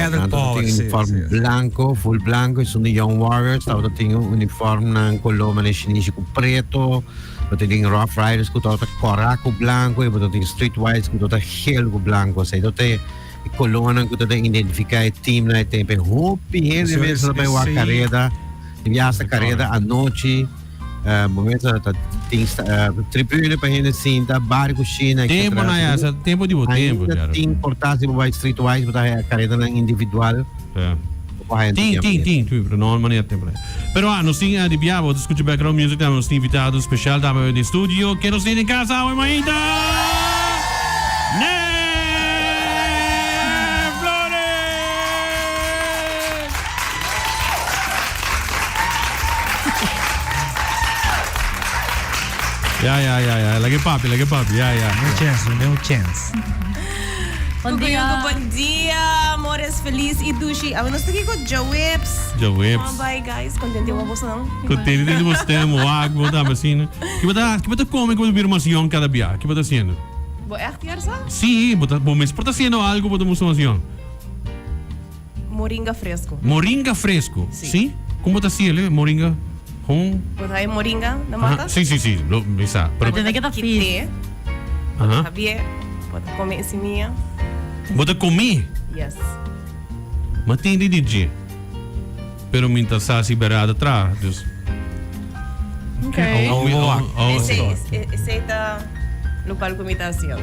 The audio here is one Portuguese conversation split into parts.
Battle Power. Uniforme blanco, full blanco, são de Young Warriors. Tava tem uniforme na Coloma na chinês com preto. Você tem Rough Riders com todo coraco blanco e você tem Streetwise com todo helgo blanco. Sei, você coluna com todo identificar o time na tempo. Hope ele mesmo vai a carreira, viaja a carreira à noite. Momento tem tribuna para gente assim, da barco China. Tempo na essa, tempo de tempo. Tem importância para Streetwise, para a carreira individual. Tem, não maneira tempo. Pero nós temos de biabo, escuta background music, nós temos invitado especial da de estúdio, que nós temos em casa, oi Maíta! Yeah. Lagi papi. Yeah. No chance. Bom dia, amores feliz e dushi. A nós aqui com Joe Whips. Bye guys, contente com vocês não? Contente de vocês, moag, tá assim. Que bota come com bir masion cada dia. Que bota haciendo? Vou actiar só? Sim, bota haciendo algo bota masion. Moringa fresco. Moringa fresco. Sim? Como bota haciendo moringa? Botar moringa na mata? Sim, lo bisa. Pero tem que dar fish. Sabia? Bota comer esse minha. Bota comer? Yes. Mas tem de DJ. Pero minta sa si berada atrás. Okay. Esse é da local comitação.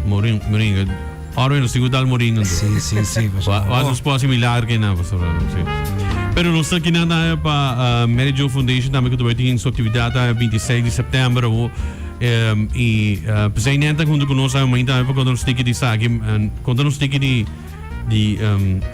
Moringa. Ahora no sigo dal moringa. Sim. Mas os pode milagre que não, pastor. Pero nós estamos aqui na Mary Jo Foundation, também que estou em sua atividade 26 de setembro. E pensei nenta junto conosco ainda quando nós temos de sair, quando nós temos de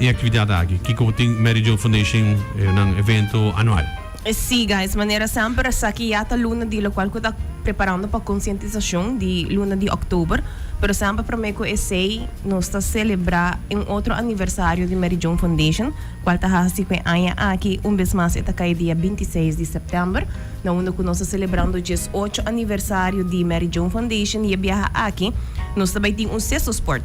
atividade aqui, que tem Mary Jo Foundation num evento anual. Sim, guys, maneira sempre aqui já está luna de lo qual que está preparando para conscientização de luna de outubro. Pero sempre para mim que esse nós está celebrar outro aniversário de Mary Jo Foundation, qual está assim com a aqui vez mais está cai dia 26 de setembro, na onde nós está celebrando o 18 aniversário de Mary Jo Foundation e viaja aqui, nós também tem sexto sport.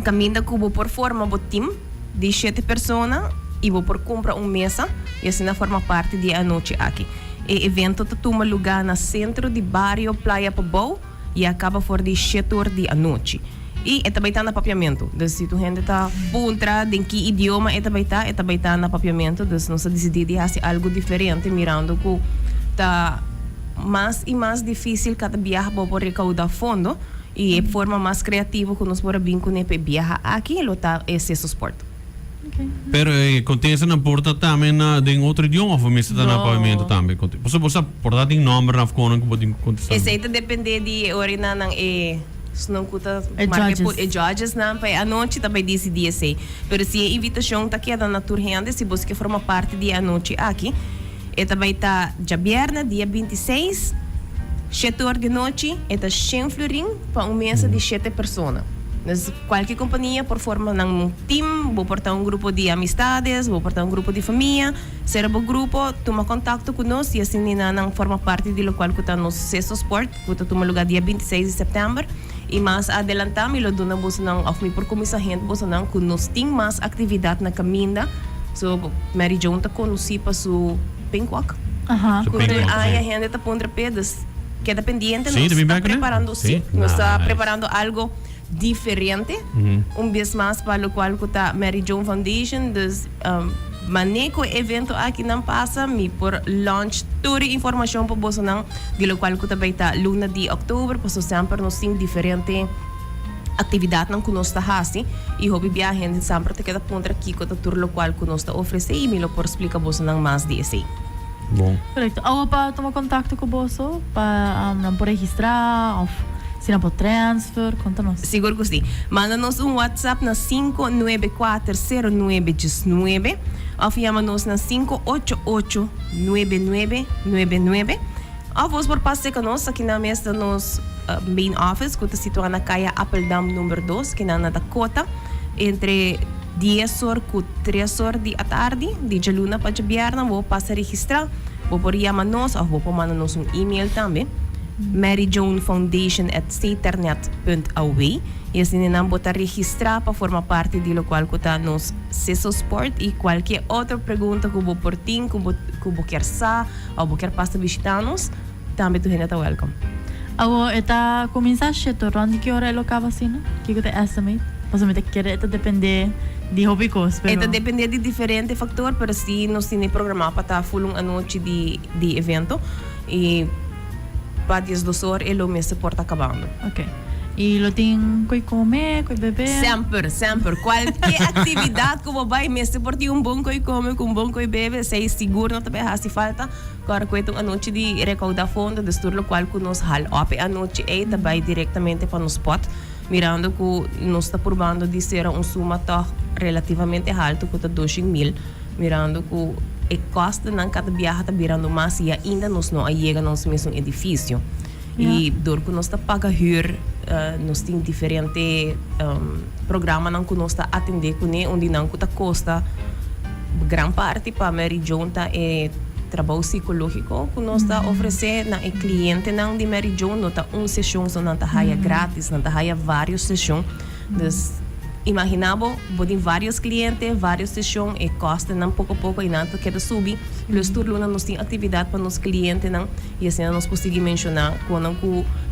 Caminha cubo por forma do team de 7 pessoas e vou por comprar mesa e assim forma parte de a noite aqui. O evento toma lugar no centro de Barrio Playa Pobou e acaba fora de 7 horas da noite. E também está no papiamento. Então, se tu gente está puntra de que idioma também está no papiamento. Então, nós decidimos fazer algo diferente, mirando que está mais e mais difícil cada viagem para recaudar fundo e a forma mais criativa que nós podemos vir com viajar aqui é esse suporte. Pero acontece na porta também em outro idioma, ou mesmo está no pavimento também. Você porta em nome na ficona que pode acontecer. Esse aí depende de orina ng não custa marque judges na para a noite também decidi esse. Pero se a invitação está aqui na turhende, se você forma parte de a noite aqui, e também está dia viernes, dia 26, 7 horas de noite, e está 100 florim para mesa de 7 pessoas. Qualquer companhia por forma ng team, vou portar grupo de amistades, vou portar grupo de família, será o grupo, toma contato conosco e assim não forma parte de lo qual que está no sexto sport, que toma lugar dia 26 de setembro e mais adelantamos e lo donamos ng of me por comisa gente bosa nang que nós tem mais atividade na caminda, so Mary Jo está conheci para su penguac. A gente está pondo pedas, queda pendiente, nós está preparando nós está preparando algo diferente, vez mais para o qual está Mary Jo Foundation, manejo evento aqui não passa, me por launch toda informação para você não, de lo qual também está luna de outubro, para sempre nós temos diferente atividade não que nós está fazendo e hobby viagem sempre te queda ponto aqui com tudo lo qual que nós está oferecendo e me lo por explicar você não mais desse. Bom. Correto. Ako pa tomar contato com você para não por registrar, se não pode transfer, conta-nos. Seguro que sim. Manda-nos WhatsApp na 5940919 ou chama-nos na 588-9999 ou vos por passe conosco aqui na mesa nos main office que está situado na caia Appeldam número 2, que na Dakota, entre 10 horas e 3 horas da tarde, de luna para viernes, vou passar a registrar, vou por chamar-nos ou vou por mandar-nos email também. maryjonefoundation@saternet.aw e assim não botar registrar para formar parte de lo qual que nos Seso Sport e qualquer outra pergunta que você por ti, que você quer sa ou você quer passar visitar-nos, também tu está welcome. Awo, eta comienzaste to ronde que hora lo acaba assim, que te estimate? Mas me te quer eta depende de hobby cos, pero Eta depende de diferente factor, pero si nos tiene programado para estar full a noite de evento e para 2 horas e lo mês porta acabando. Okay. E lo tem coi comer, coi beber. Sempre. Qualquer atividade que você vai, mesmo por ti bom coi come, com bom coi bebe, sei seguro não também hace falta. Agora com a noite de recaudar fundo, de tudo o qual que nos hal op a noite e também diretamente para nos spot, mirando que nos está probando de ser suma toch relativamente alto, que está 200,000, mirando que e custa não cada viagem está virando mais e ainda nos não chega nos mesmo edifício. E door que nós está paga huur, nós tem diferente programa não que nós está atender com ele, onde não que custa gran parte para Mary John tá é trabalho psicológico que nós está oferecer na cliente não de Mary John, não tá sessão só não tá haia grátis, não tá haia vários sessões, dus imaginamos, podem vários clientes, várias sessões e custa não pouco a pouco e não quer subir. Plus tudo nós tem atividade para nos clientes não e assim nós conseguimos mencionar quando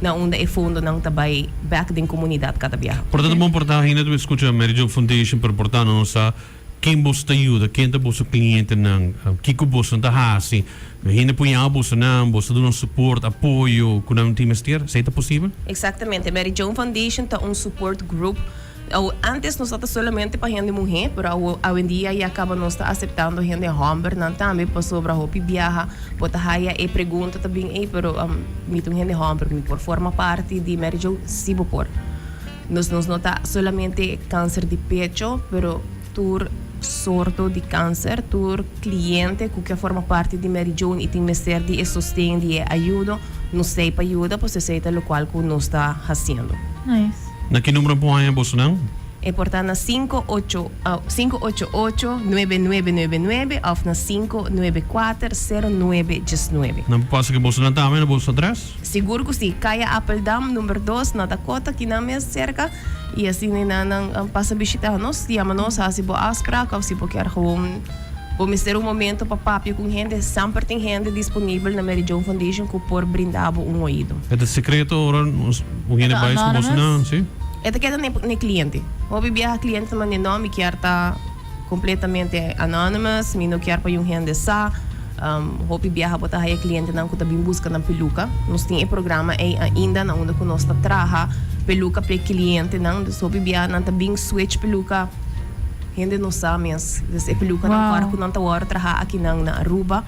na onda é fundo não também back da comunidade cada viagem. Portanto, bom portar ainda tu escuta a Mary Jo Foundation para portar nossa quem você ajuda, quem é o cliente não, que você não está assim, ainda põe a você não, você dá suporte, apoio, quando não tem mestre, se é possível? Exatamente, Mary Jo Foundation tá support group. Antes nós estava solamente para gente mulher, mas hoje em dia já acaba nós tá aceitando gente homem, não também para sobre a roupa viaja, pode haia e pergunta também, pero me tem gente homem, me por forma parte de Mary Jo, se por. Nós não tá solamente câncer de pecho, pero tur sorto de câncer, tur cliente que forma parte de Mary Jo e tem mestre de sustento de ajuda, não sei para ajuda, para se o qual que nós está fazendo. Nice. Na que número põe a bolsa não? É portanto na 588-9999 ou na 594-0919. Não passa que bolsa não também, na bolsa atrás? Seguro que sim. Caia Apple Dam, número 2, na Dakota, que não é cerca. E assim, não passa a visitar nós, chama-nos, se você askra, ou se você quer vamos ter momento para papo com gente, sempre tem gente disponível na Mary Jo Foundation que por brindar ouído. É de secreto, ou o gente vai com bolsa não, sim? É que é nem cliente. O bebia cliente também não me quer estar completamente anonymous, me não quer para gente sa. O bebia botar aí cliente não que está bem busca na peluca. Nós tem programa ainda na onde nós está traha peluca para cliente não, o bebia não está bem switch peluca. Gente não sabe mesmo. Essa peluca não para que não está hora traha aqui na Aruba.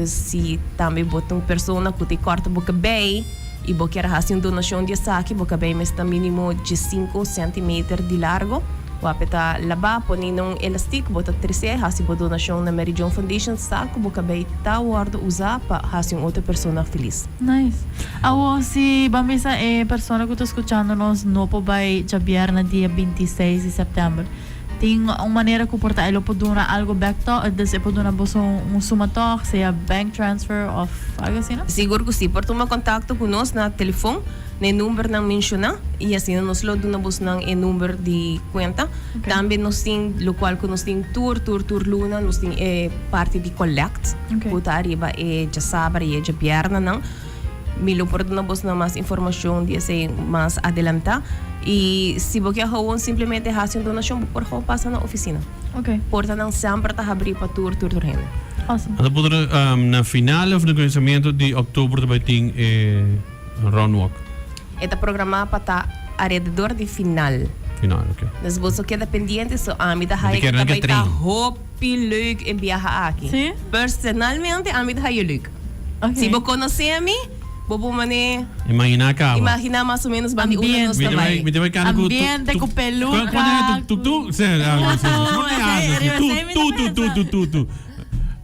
Se também botar uma pessoa que te corta boca bem e você quer fazer uma donação de saque, você bem mas está mínimo de 5 centímetros de largo. Você está lavar, põe um elástico, bota 3 fazer uma donação na Mary Jo Foundation, saco, você bem está hora usar para fazer outra pessoa feliz. Nice. Awo, si Bambisa é pessoa que está escutando nós no vai jabiar na dia 26 de setembro. Tem uma maneira que porta ele pode donar algo back to, desse pode donar suma to, seja bank transfer of algo assim, não? Seguro que sim, por tomar contato conosco na telefone, no número não menciona e assim nós lo donamos não é número de conta. Okay. Também nós tem local que nós tem tour luna, nós tem parte de collect. Okay. Puta arriba já sabe já pierna não. Milo por donamos na mais informação de ser mais adelanta. E se você quer simplesmente fazer uma donação, por favor, passa na oficina. Ok. Portanto, não sempre está abrindo para tour gente. Awesome. Então, na final ou no conhecimento de outubro também tem roundwalk? Está programado para estar alrededor de final. Final, ok. Dus você queda pendiente, so a mim da raia que também está hopi leuk em viajar aqui. Sim? Personalmente, a mim da raia leuk. Okay. Se você conhecer a mim, bobo mané. Imagina mais ou menos bandi una nos também. Ambiente com peluca.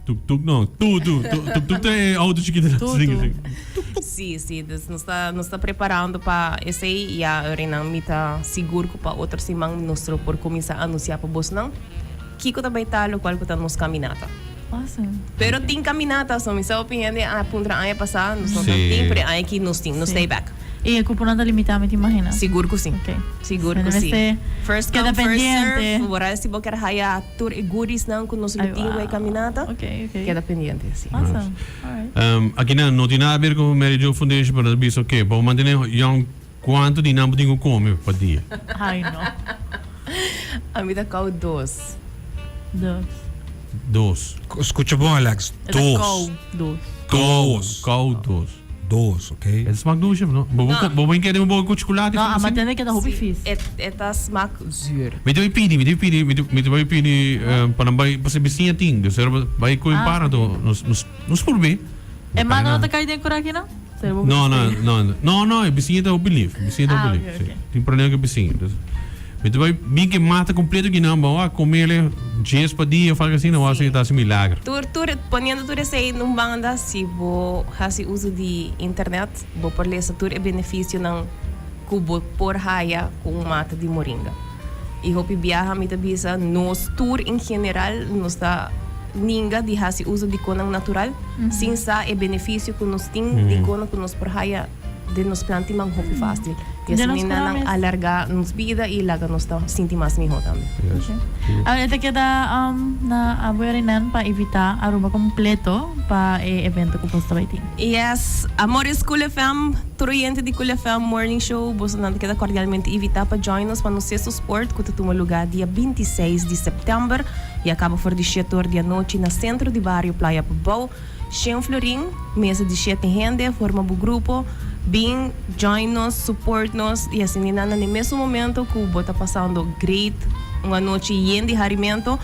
Tu é auto chiquita. Sim, nós está preparando para esse e a Renan me está seguro que para outro semana nós por começar a anunciar para você não. Kiko também está o qual que está nos caminhada. Awesome. Pero ting caminata, so misa opinião de a pundra aya passar, nos não Sim. ting, pero aya que nos ting, nos Sim. stay back. E a cupo nada limitado, te imagina? Seguro que sim. Ok. Seguro Pero que sim. este, First queda come, first pendiente. serve. Wala si boker haya tour e guris nang kung nos luting way caminata. Ok. Queda pendiente, sim. Awesome. Alright. Aqui não tem nada a ver com o Mary Jo Foundation, para dizer o quê? Para manter yung quanto de não tenho come por dia. Ay, no. A vida cau dos. Dos. Escucha bom, Alex. Dos. Dos. Dos, ok? Het smaakt doos, no? Bobo quer um pouco de chocolate. No, ama tende que da hobi fish. Eta smaak zuur. Met de pidi, para não você vizinha ting, dus vai com para do nos por bem. E mano, não tá caindo por aqui, não? Não, é vizinha da believe, ok. Tem problema com vizinha. Met vai bem que mata completo que não, bom, comer ele dias para dia, faz assim, não acho que tá assim milagre. Poniendo tur say nung banda si bo hasi uso de internet, bo por lesa tur e benefício ng kubo por haya kung mata de moringa. E hopi biyaha mita bisa nos tour em general nos da ninga de hasi uso de konang natural, sin sa e benefício que nos ting de konang que nos por haya de nos planti mang hopi fácil. E De assim nos nina nang corames. alarga nos vida e laga nos ta sinti mas miho também. Ito queda na abuyarinan pa evita aruba completo pa evento ko posta by team. Yes, Amores Cool FM, turuyente de Cool FM Morning Show. Boso nanda queda cordialmente invita para join us para no sexto sport que tutuma lugar dia 26 de setembro e acaba for de 7 horas da noite na centro de bairro Playa Pobao. Shem Florin, mesa de 7 rende, forma o grupo. Bem, join nos, support nos e assim nana no mesmo momento que o bota passando great uma noite yen de harimento.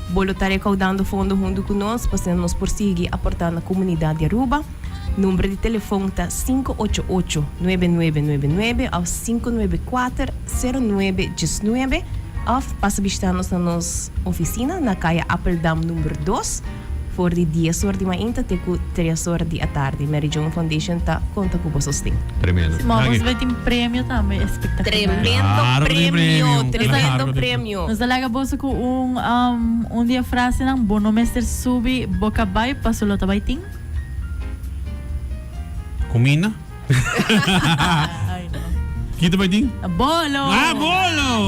Bolo tarefa dando fundo junto conosco, para nos prosseguir aportando na comunidade de Aruba. Número de telefone está 588-9999 ou 594-0919 ou passa visitar-nos na nossa oficina na caia Apple Dam número 2 for de 10 horas de manhã até 3 horas da tarde. Mary Jo Foundation está conta com o sustento. Tremendo. Mas vai ter prêmio também, espetacular. Claro que tem prêmio. Tremendo prêmio. Nos talaga boso ko dia frase ng bono Mr. Subi boca bay pasulota bay ting. Comina? Ay no. Kita ba ding? Bolo. Bolo!